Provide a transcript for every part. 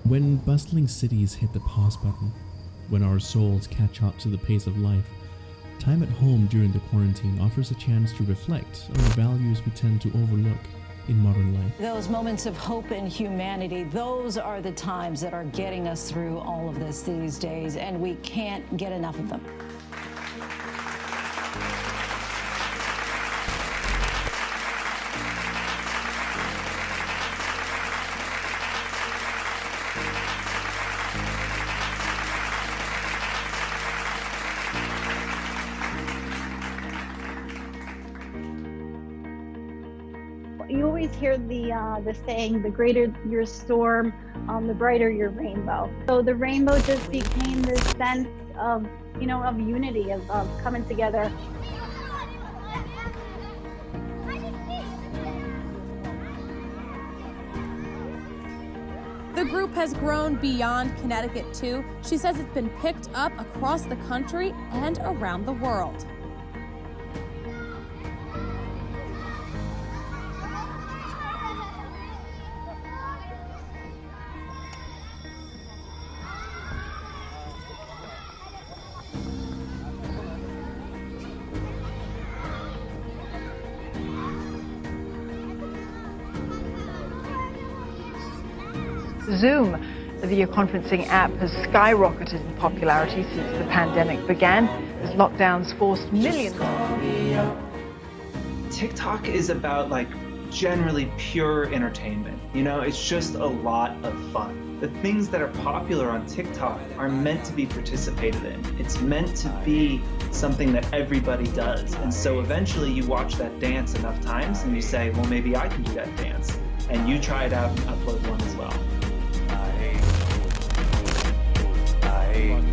When bustling cities hit the pause button, when our souls catch up to the pace of life, time at home during the quarantine offers a chance to reflect on the values we tend to overlook in modern life. Those moments of hope and humanity, those are the times that are getting us through all of this these days, and we can't get enough of them. You always hear the saying, the greater your storm, the brighter your rainbow. So the rainbow just became this sense of, of unity, of coming together. The group has grown beyond Connecticut too. She says it's been picked up across the country and around the world. Zoom, the video conferencing app, has skyrocketed in popularity since the pandemic began, as lockdowns forced millions. TikTok is about generally pure entertainment. It's just a lot of fun. The things that are popular on TikTok are meant to be participated in. It's meant to be something that everybody does. And so eventually you watch that dance enough times and you say, well, maybe I can do that dance. And you try it out and upload one as well.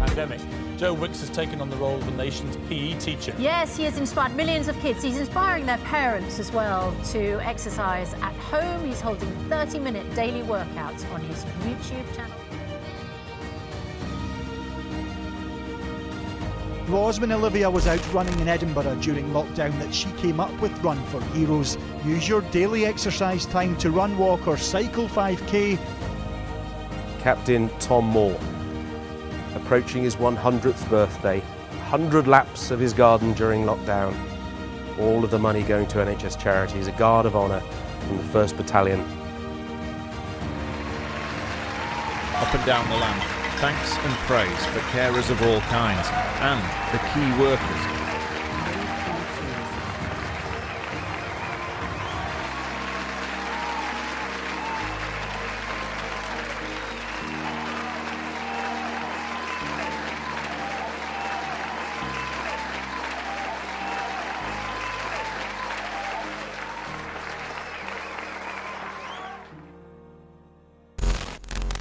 Pandemic. Joe Wicks has taken on the role of the nation's PE teacher. Yes, he has inspired millions of kids. He's inspiring their parents as well to exercise at home. He's holding 30-minute daily workouts on his YouTube channel. It was when Olivia was out running in Edinburgh during lockdown that she came up with Run for Heroes. Use your daily exercise time to run, walk or cycle 5k. Captain Tom Moore, approaching his 100th birthday, 100 laps of his garden during lockdown, all of the money going to NHS charities, a guard of honour from the 1st Battalion. Up and down the land, thanks and praise for carers of all kinds and the key workers